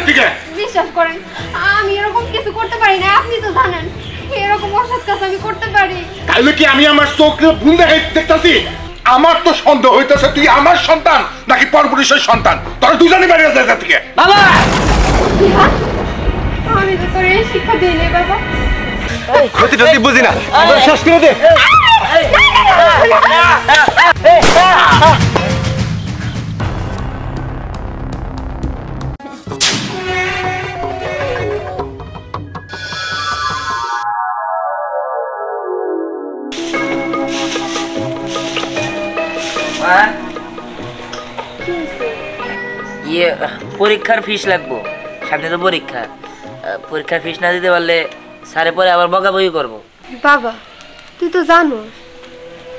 বাড়ির থেকে। বিশ্বাস করেন আমি এরকম কিছু করতে পারি না, আপনি তো জানেন এরকম অসৎ কাজ আমি করতে পারি। তাইলে কি আমি আমার চোখে ভুল দেখতেছি? আমার তো সন্দেহ হইতেছে তুই আমার সন্তান নাকি পরপুরুষের সন্তান। তোরা দুজনই বেরিয়ে যায় থেকে। বাবা আমি তো তোর এই শিক্ষা দিই নাই বাবা। ক্ষতিটা তুই বুঝি না, আমরা শেষ করে দে। ইয়ে পরীক্ষার ফিস লাগবো, সামনে তো পরীক্ষা। পরীক্ষার ফিস না দিতে পারলে স্যারে পরে আবার বকাবকি করবো। বাবা তুই তো জানোস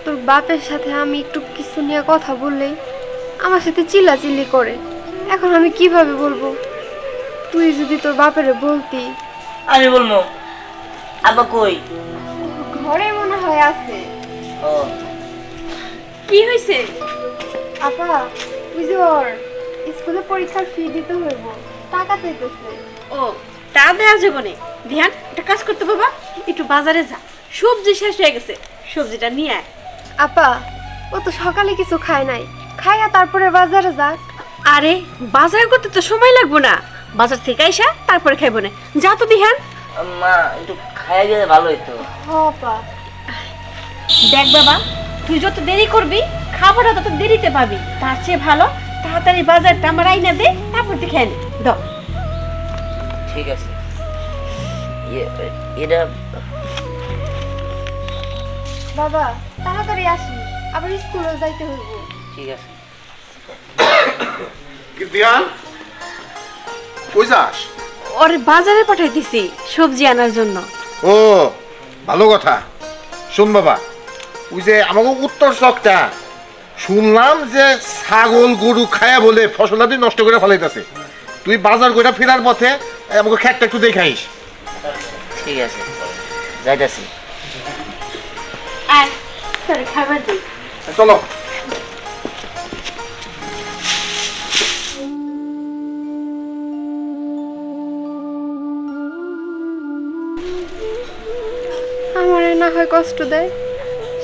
তোর বাপের সাথে আমি একটু কিছু নিয়ে কথা বললেই আমার সাথে চিল্লাচিল্লি করে। এখন আমি কিভাবে বলবো? তুই যদি তোর বাপেরে বলতি। আমি বলবো। আব্বা কই? ঘরে মনে হয় আছে। ও কি হয়েছে? আপা তুই যে ওর স্কুলে পরীক্ষার ফি দিতে হইব, টাকা চাইতেছে। ও তা দেয়া যাবে না। ধ্যান একটা কাজ করতে বাবা, একটু বাজারে যা, সবজি শেষ হয়ে গেছে, সবজিটা নিয়ে আয়। আপা ও তো সকালে কিছু খায় নাই, খাইয়া তারপরে বাজারে যাক। আরে বাজার করতে তো সময় লাগবো না, বাজার থেকে আইসা তারপরে খাইব না। যা তো দিহান। মা একটু খাইয়া গেলে ভালো হইতো। আপা দেখ বাবা, তুই যত দেরি করবি খাবারটা তত দেরিতে পাবি, তার চেয়ে ভালো তাড়াতাড়ি বাজারটা আমার আইনা দে, তারপর তুই খেয়ে নে। দাও। ঠিক আছে। এটা বাবা তাড়াতাড়ি আসি, আবার স্কুলে যাইতে হইব। ঠিক আছে। কি দিয়ান কই যাস? ওরে বাজারে পাঠাই দিছি সবজি আনার জন্য। ও ভালো কথা। শুন বাবা, ওই যে আমাকে উত্তর চকটা শুনলাম যে ছাগল গরু খায়া বলে ফসলাদি নষ্ট করে ফেলাইতেছে। তুই বাজার কইরা ফেরার পথে আমাকে খেতটা একটু দেখাইস। ঠিক আছে যাইতাছি। আয় তোর খাবার দিই। চলো। আমারে না হয় কষ্ট দেয়,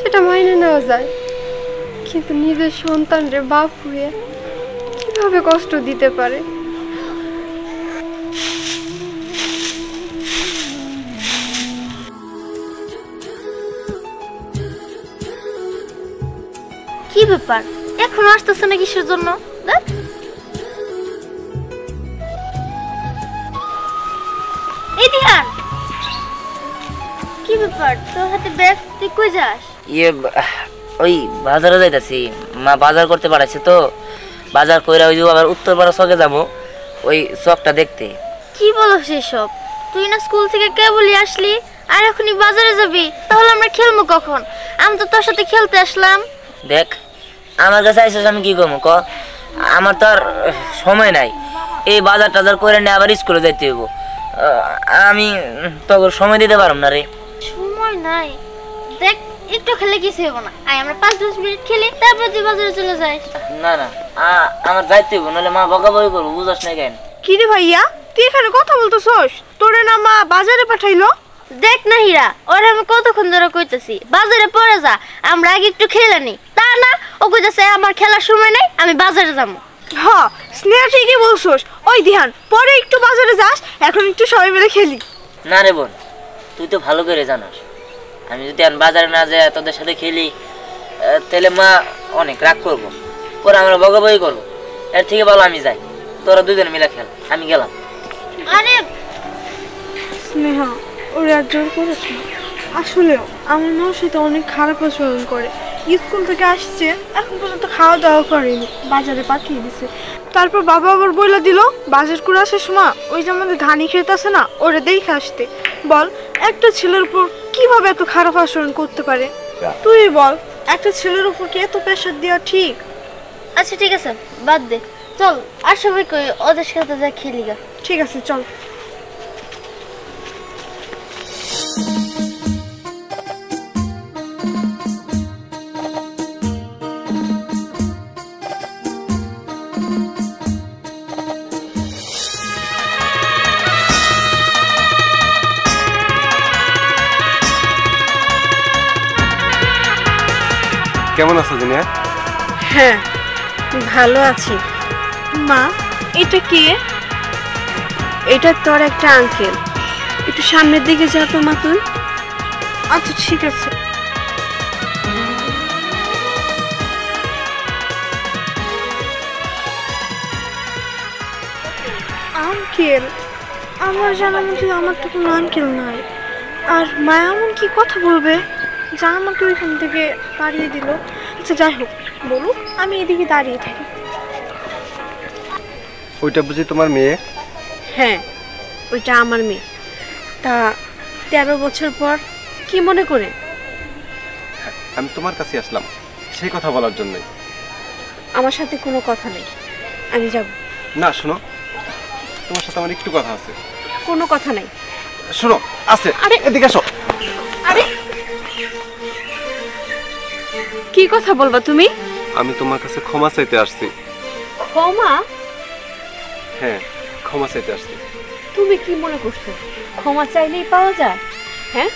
সেটা মাইনে নেওয়া যায়, কিন্তু নিজের সন্তানরে বাপ হয়ে কিভাবে কষ্ট দিতে পারে? কি ব্যাপার এখনো আসতেছে না কিসের জন্য? দেখ এই দিহান, কি ব্যাপার তোর হাতে ব্যাগ, তুই কই যাস? ওই বাজারে যাইতাছি, মা বাজার করতে পারাইছে তো, বাজার কইরা ওই যে আবার উত্তরপাড়া চকে যাবো, ওই চকটা দেখতে। কি বলছ এসব? তুই না স্কুল থেকে কেবলই আসলি আর এখনই বাজারে যাবি? তাহলে আমরা খেলবো কখন? আমি তো তোর সাথে খেলতে আসলাম। দেখ আমার কাছে আইসিস, আমি কি করবো ক? আমার তো আর সময় নাই, এই বাজার টাজার করে নিয়ে আবার স্কুলে যাইতে হইব। আমি তোর সময় দিতে পারব না রে। সময় নাই? দেখ একটু খেলে কিছু হবো না, আয় আমরা 5-10 মিনিট খেলি, তারপর তুই বাজারে চলে যাস। না না আমার যাইতে হইব, নাহলে মা বকাবকি করবো, বুঝাস না কেন? কি রে ভাইয়া, তুই এখানে কথা বলতেছস? তোরে না মা বাজারে পাঠাইলো? দেখ না হীরা, ওরে আমি কতক্ষণ ধরে কইতেছি বাজারে পরে যা, আমরা আগে একটু খেলে নি। তা না, ও কইতেছে আমার খেলার সময় নাই, আমি বাজারে যাবো। হ্যাঁ স্নেহা ঠিকই বলছস। ওই ধ্যান, পরে একটু বাজারে যাস, এখন একটু সবাই মিলে খেলি। না রে বোন, তুই তো ভালো করে জানাস, আমি যদি এখন বাজারে না যাই তোদের সাথে খেলি, তাহলে মা অনেক রাগ করবো, পরে আমরা বকাবকি করবো। এর থেকে ভালো আমি যাই, তোরা দুজনে মিলে খেল, আমি গেলাম। আরে স্নেহা ওরে আর জোর করিস না, আসলেও আমার মাও সেটা অনেক খারাপ আচরণ করে। স্কুল থেকে আসছে এখন পর্যন্ত খাওয়া দাওয়া করেনি, বাজারে পাঠিয়ে দিছে। তারপর বাবা আবার বইলা দিল বাজার করে আসার সময় ওই যে আমাদের ধানি ক্ষেত আছে না, ওরে দেখে আসতে। বল একটা ছেলের উপর কিভাবে এত খারাপ আচরণ করতে পারে? তুই বল, একটা ছেলের উপর কি এত প্রেশার দেওয়া ঠিক? আচ্ছা ঠিক আছে বাদ দে, চল আর সবাই কই ওদের সাথে যা খেলি গা। ঠিক আছে চল। কেমন আছো দুনিয়া? হ্যাঁ ভালো আছি। মা এটা কে? এটা তোর একটা আঙ্কেল। একটু সামনের দিকে যা তো মা তুই। আচ্ছা ঠিক আছে। আঙ্কেল? আমার জানার মধ্যে আমার তো কোনো আঙ্কেল নাই। আর মা এমন কি কথা বলবে যা আমাকে ওইখান থেকে তাড়িয়ে দিল? আচ্ছা যাই হোক, বলুক, আমি এদিকে দাঁড়িয়ে থাকি। ওইটা বুঝি তোমার মেয়ে? হ্যাঁ, ওইটা আমার মেয়ে। তা 13 বছর পর কি মনে করে? আমি তোমার কাছে আসলাম সেই কথা বলার জন্যই। আমার সাথে কোনো কথা নেই, আমি যাব না শোনো, তোমার সাথে আমার একটু কথা আছে। কোনো কথা নেই। শোনো আছে, আরে এদিকে আসো। আরে কি কথা বলবা তুমি? আমি তোমার কাছে ক্ষমা চাইতে আসছি। ক্ষমা? হ্যাঁ, ক্ষমা চাইতে আসছি। তুমি কি মনে করছো ক্ষমা চাইলেই পাওয়া যায়? হ্যাঁ,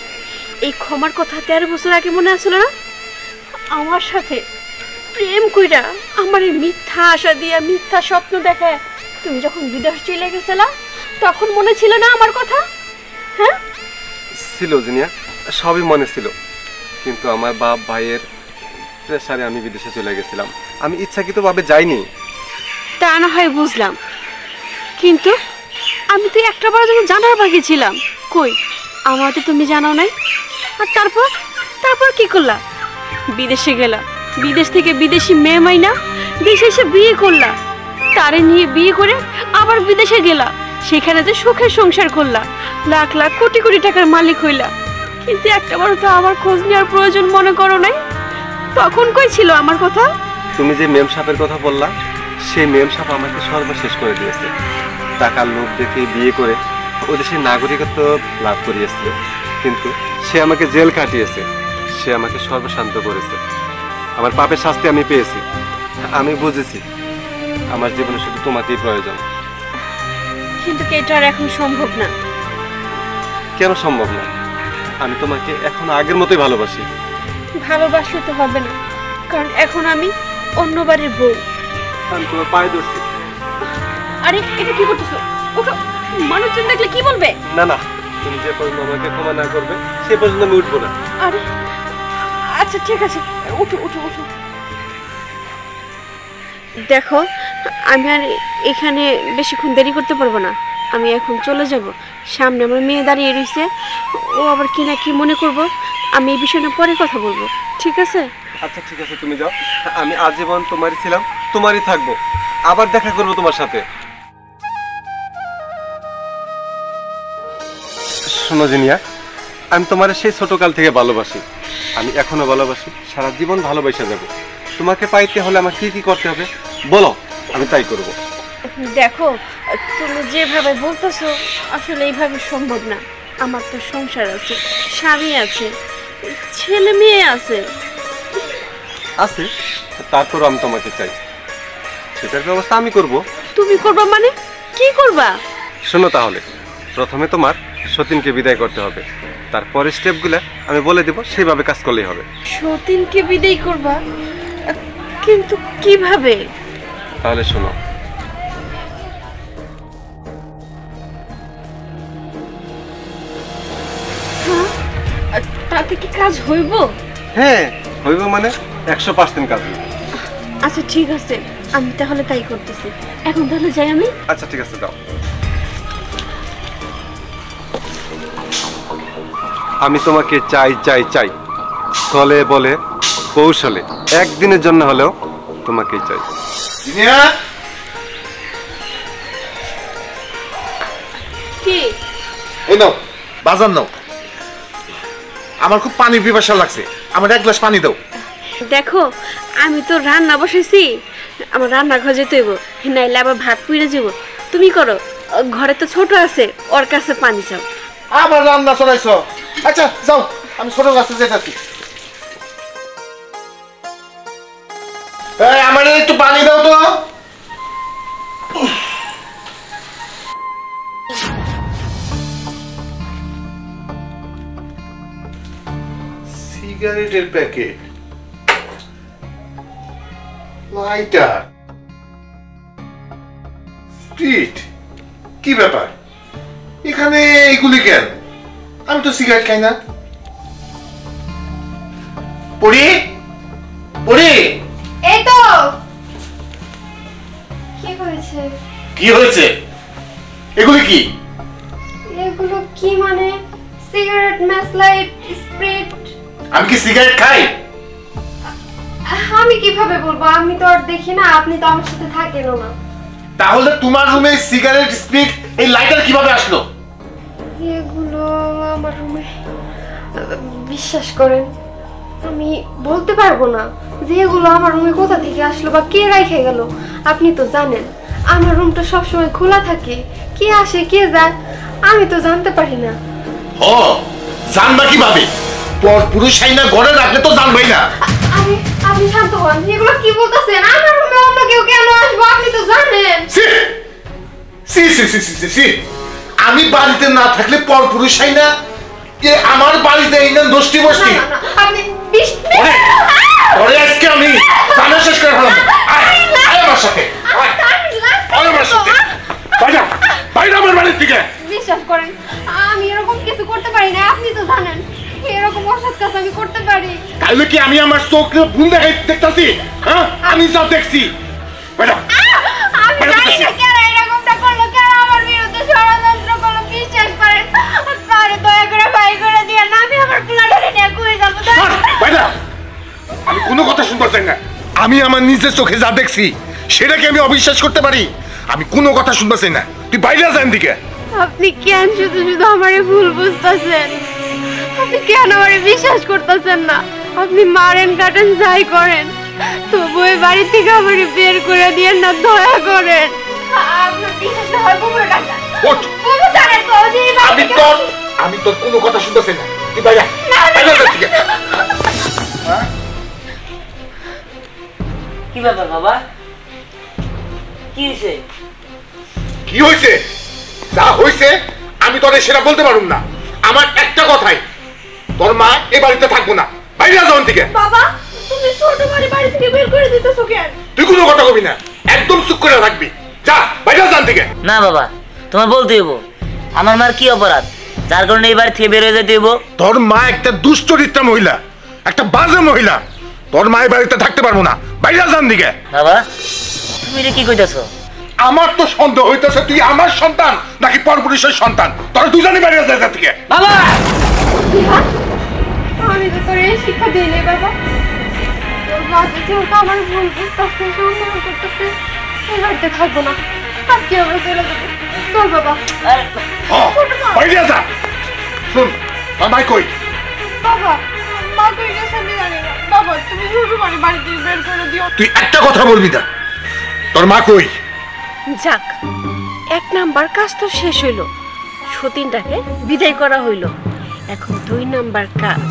এই ক্ষমার কথা 13 বছর আগে মনে আসলো না? আমার সাথে প্রেম কইরা আমার এই মিথ্যা আশা দিয়া মিথ্যা স্বপ্ন দেখায় তুমি যখন বিদেশ চলে গেছিলা তখন মনে ছিল না আমার কথা? হ্যাঁ ছিল জিনিয়া, সবই মনে ছিল, কিন্তু আমার বাপ ভাইয়ের প্রেসারে আমি বিদেশে চলে গেছিলাম। আমি ইচ্ছাকৃতভাবে যাইনি। তা না হয় বুঝলাম, কিন্তু আমি তো একটা বার যখন জানার বাকি ছিলাম, কই আমার তো তুমি জানাও নাই। আর তারপর তারপর কি করলা? বিদেশে গেলা, বিদেশ থেকে বিদেশি মেয়ে মাইনা দেশে এসে বিয়ে করলা, তারে নিয়ে বিয়ে করে আবার বিদেশে গেলা, সেখানে যে সুখের সংসার করলা, লাখ লাখ কোটি কোটি টাকার মালিক হইলা, কিন্তু একটাবার তো আমার খোঁজ নেওয়ার প্রয়োজন মনে করো নাই? তখন কই ছিল আমার কথা? তুমি যে মেম সাপের কথা বললা, সেই মেম সাপ আমাকে সর্বশেষ করে দিয়েছে। টাকার লোভ দেখে বিয়ে করে ও দেশের নাগরিকত্ব লাভ করিয়েছিল, কিন্তু সে আমাকে জেল কাটিয়েছে। সে আমাকে সর্বশান্ত করেছে। আমার পাপের শাস্তি আমি পেয়েছি। আমি বুঝেছি আমার জীবনে শুধু তোমাকেই প্রয়োজন। কিন্তু এটা আর এখন সম্ভব না। কেন সম্ভব না? আমি তোমাকে এখন আগের মতোই ভালোবাসি। ভালোবাসলে তো হবে না, কারণ এখন আমি অন্য বাড়ির বউ। আমি তোমার পায়ে ধরছি। আরে এটা কি করতেছো? ওঠো, মানুষজন দেখলে কি বলবে? না না, তুমি যে পর্যন্ত আমাকে ক্ষমা না করবে সে পর্যন্ত আমি উঠবো না। আরে আচ্ছা ঠিক আছে, উঠো উঠো উঠো। দেখো, আমি আর এখানে বেশিক্ষণ দেরি করতে পারবো না। আমি এখন চলে যাব। সামনে আমার মেয়ে দাঁড়িয়ে রয়েছে, ও আবার কি না কি মনে করব। আমি এই বিষয়ে পরে কথা বলবো, ঠিক আছে? আচ্ছা ঠিক আছে, তুমি যাও। আমি আজীবন তোমারই ছিলাম, তোমারই থাকবো। আবার দেখা করবো তোমার সাথে। শোনো জিনিয়া, আমি তোমার সেই ছোটকাল থেকে ভালোবাসি। আমি এখনো ভালোবাসি, সারা জীবন ভালোবাসা যাব। তোমাকে পাইতে হলে আমার কি কি করতে হবে বলো, আমি তাই করব। দেখো, তুমি যেভাবে বলতেছো আসলে এইভাবে সম্ভব না। আমার তো সংসার আছে, স্বামী আছে, ছেলে মেয়ে আছে। আছে, তারপরও আমি তোমাকে চাই। সেটার ব্যবস্থা আমি করব। তুমি করবা মানে? কি করবা? শোনো তাহলে, প্রথমে তোমার সতীনকে বিদায় করতে হবে। তারপরে স্টেপগুলো আমি বলে দেব, সেইভাবে কাজ করলেই হবে। সতীনকে বিদায় করবা? কিন্তু কিভাবে? তাহলে শোনো, তাতে কি কাজ হইব? হ্যাঁ হইব, মানে 100% কাজ হইব। আচ্ছা ঠিক আছে, আমি তাহলে তাই করতেছি। এখন তাহলে যাই আমি। আচ্ছা ঠিক আছে, দাও। আমি তোমাকে চাই চাই চাই, চলে বলে কৌশলে, একদিনের জন্য হলেও তোমাকেই চাই। জিনিয়া, কি? এই নাও বাজার নাও। আমার খুব পানির পিপাসা লাগছে, আমার 1 গ্লাস পানি দাও। দেখো, আমি তো রান্না বসেছি, আমার রান্না ঘর যেতে হইব, নাইলে আবার ভাত পুড়ে যাব। তুমি করো, ঘরে তো ছোট আছে, ওর কাছে পানি চাও। আমার রান্না চড়াইছ। আচ্ছা যাও, আমি ছোট গাছে যেতেছি। আমার একটু পানি দাও তো। সিগারেটের প্যাকেট, লাইটার স্ট্রিট, কি ব্যাপার এখানে এগুলি কেন? আমি তো সিগারেট খাই না। পড়ি পড়ি, এই তো কি হয়েছে? কি হয়েছে? এগুলি কি? এগুলো কি মানে? Cigarette, match light, spirit. আমি কি সিগারেট খাই? আমি কিভাবে বলবো? আমি তো আর দেখি না, আপনি তো আমার সাথে থাকেনও না। তাহলে তোমার রুমে সিগারেট, স্প্রিট, এই লাইটার কিভাবে আসলো? এগুলো আমার রুমে, বিশ্বাস করেন আমি বলতে পারবো না যে এগুলো আমার রুমে কোথা থেকে আসলো বা কে রেখে গেল। আপনি তো জানেন আমার রুমটা সবসময় খোলা থাকে, কে আসে কে যায় আমি তো জানতে পারি না। ও জানবা কিভাবে? পর পুরুষ আইনা ঘরে রাখলে তো জানবাই না। আপনি শান্ত হন, এগুলো কি বলতেছেন? আমার রুমে অন্য কেউ কেন আসবো? আপনি তো জানেন। সি সি সি সি সি সি, আমি বাড়িতে না থাকলে পর পুরুষ আইনা এ আমার বাড়িতে আইনা দোষ্টি বসতি। না, না, আপনি পরে আজকে আমি জানা শেষ করে ফেলাম। আয় আয় আমার সাথে, আয় আয় আমার সাথে। বাইরে বাইরে আমার বাড়ির থেকে। বিশ্বাস করেন আমি এরকম কিছু করতে পারি না, আপনি তো জানেন এরকম অসৎ কাজ আমি করতে পারি। তাহলে কি আমি আমার চোখে ভুল দেখতেছি? হ্যাঁ আমি সব দেখছি। বাইরে আমি জানি না কেন এরকমটা করলো, কেন আমার বিরুদ্ধে ষড়যন্ত্র করলো। বিশ্বাস করেন আরে দয়া করে ভাই করে দিয়ে না, আমি আমার প্ল্যাটারে নিয়ে কই যাবো? বাইরে, আমি কোনো কথা শুনতে চাই না। আমি আমার নিজের চোখে যা দেখছি সেটাকে আমি অবিশ্বাস করতে পারি? আমি কোনো কথা শুনতে চাই না। তুই বাইরে যান দিকে। আপনি কেন শুধু শুধু আমারে ভুল বুঝতেছেন? আপনি কেন আমারে বিশ্বাস করতেছেন না? আপনি মারেন কাটেন যাই করেন, তবু এই বাড়ি থেকে আমারে বের করে দিয়েন না, দয়া করেন। আপনার বিশ্বাস না হয় বুবুরে ডাক্তার। ওঠ। বুবু জানে তো যে এই বাড়ি থেকে আমি তোর কোনো কথা শুনতে চাই না। তুই বাইরে বাইরে যান দিকে। কি ব্যাপার বাবা? কি হয়েছে? কি হয়েছে? যা হয়েছে আমি তোরে সেটা বলতে পারুম না। আমার একটা কথাই, তোর মা এই বাড়িতে থাকবো না। বাইরে যাওয়ান থেকে। বাবা তুমি ছোট বাড়ি থেকে বের করে দিতেছো কেন? তুই কোনো কথা কবি না, একদম চুপ করে থাকবি। যা বাইরে যান থেকে। না বাবা, তোমার বলতে হইব। আমার মার কি অপরাধ যার কারণে এই বাড়ি থেকে বের হয়ে যেতে হইব? তোর মা একটা দুশ্চরিত্রা মহিলা, একটা বাজে মহিলা। তোর মা এই বাড়িতে থাকতে পারবো না। বাইরে যান দিকে। বাবা তুমি এটা কি কইতাছো? আমার তো সন্দেহ হইতেছে তুই আমার সন্তান নাকি পরপুরুষের সন্তান। তোরা দুজনই বাইরে যা থেকে। বাবা আমি তো তোর এই শিক্ষা দিই নাই বাবা। তোর বাবা যেহেতু আমার ভুল বুঝতেছে, সন্দেহ করতেছে, এই বাড়িতে থাকবো না। আজকে আমরা চলে যাবো। চল বাবা। আরে বাইরে যা। শুন মামাই কই? বাবা মা কই গেছে আমি জানি না। বাবা তুমি ছোট বাড়ি থেকে বের করে দিও। তুই একটা কথা বলবি না। তোর মা কই? যাক, 1 নাম্বার কাজ তো শেষ হইল, সতীনটাকে বিদায় করা হইল। এখন 2 নাম্বার কাজ।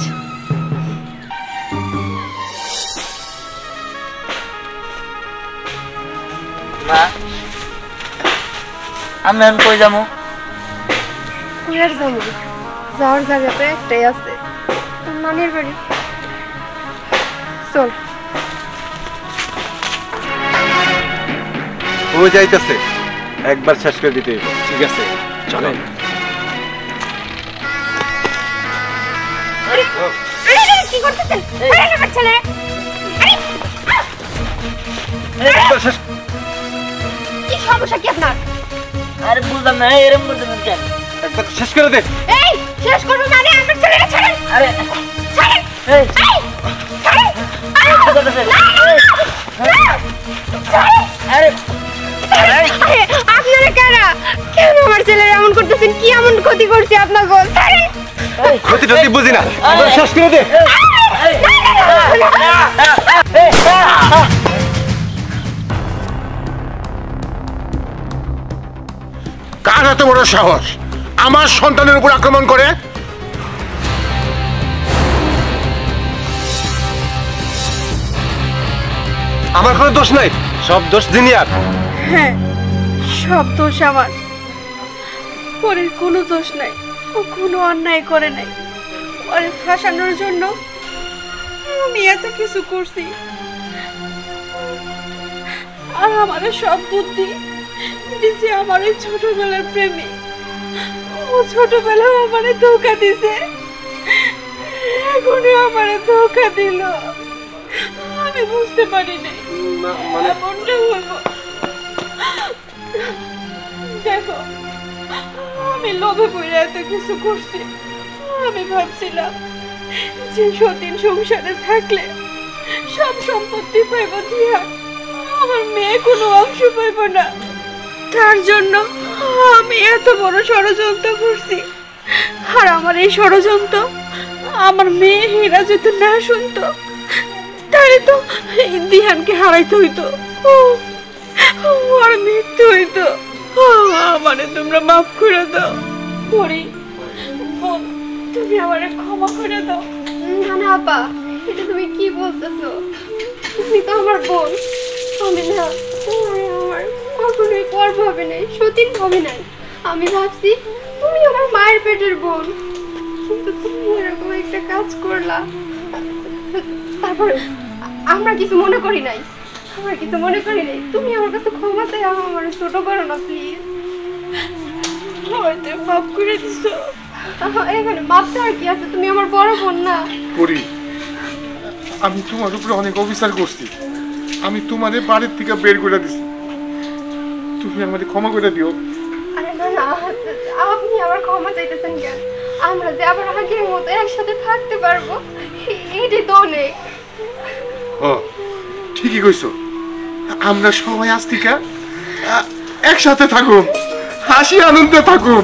মা আমরা এখন কই যাবো? কই আর যাবো? যাওয়ার জায়গা তো একটাই আছে, তোর নানির বাড়ি। চল। ও যাইতেছে, একবার শেষ করে দিতে হইব। ঠিক আছে চলেন। কি করতেছেন? আমার ছেলে একবার শেষ। কি সমস্যা কি আপনার? আরে বুঝলাম না এরকম করতেছেন কেন? একবার শেষ করে দে। এই শেষ করবো মানে আমার ছেলেটা ছাড়েন। আরে ছাড়েন। এই ছাড়েন। কি করতেছেন? আরে আপনারা কারা? কেন আমার ছেলের এমন করতেছেন? কি এমন ক্ষতি করছে আপনার? ছাড়েন। ক্ষতি টতি বুঝি না, একবার শেষ করে দে। কার এত বড় সাহস আমার সন্তানের উপর আক্রমণ করে? আমার কোনো দোষ নাই, সব দোষ জিনিয়ার। হ্যাঁ সব দোষ আমার, পরের কোনো দোষ নাই। ও কোনো অন্যায় করে নাই, ওরে ফাঁসানোর জন্য আমি এত কিছু করছি। আর আমার সব বুদ্ধি দিছে আমার এই ছোটবেলার প্রেমে। ও ছোটবেলায় আমারে ধোকা দিছে, এখনো আমারে ধোকা দিল। আমি বুঝতে পারি নাই এমনটা হইব। দেখো, আমি লোভে পড়ে এত কিছু করছি। আমি ভাবছিলাম যে সতীন সংসারে থাকলে সব সম্পত্তি পাইব দিয়া, আমার মেয়ে কোনো অংশ পাইব না। তার জন্য আমি এত বড় ষড়যন্ত্র করছি। আর আমার এই ষড়যন্ত্র আমার মেয়ে হীরা যদি না শুনতো, তাহলে তো দিহানকে হারাইতে হইতো, ওর মৃত্যু হইতো। আমারে তোমরা মাফ করে দাও। পরি, বোন, তুমি আমারে ক্ষমা করে দাও। না না আপা, এটা তুমি কি বলতেছো? তুমি তো আমার বোন। আমি না তোমার আমার কখনোই পর ভাবে নাই, সতীন ভাবে নাই। আমি ভাবছি তুমি আমার মায়ের পেটের বোন, কিন্তু তুমি এরকম একটা কাজ করলা। তারপরে আমরা কিছু মনে করি নাই, আমরা কিছু মনে করি নাই। তুমি আমার কাছে ক্ষমা চাই, আমার ছোট করো না প্লিজ। হয়তো মাফ করে দিছো। এখানে মাপ চাওয়ার কি আছে? তুমি আমার বড় বোন না? করি, আমি তোমার উপরে অনেক অবিচার করছি। আমি তোমারে বাড়ির থেকে বের করে দিছি, তুমি আমাদের ক্ষমা করে দিও। আরে না না, আপনি আবার ক্ষমা চাইতেছেন কেন? আমরা যে আবার আগের মতো একসাথে থাকতে পারবো, এটি তো অনেক। ও ঠিকই কইছো, আমরা সবাই আজ থেকে একসাথে থাকুন, হাসি আনন্দে থাকুন।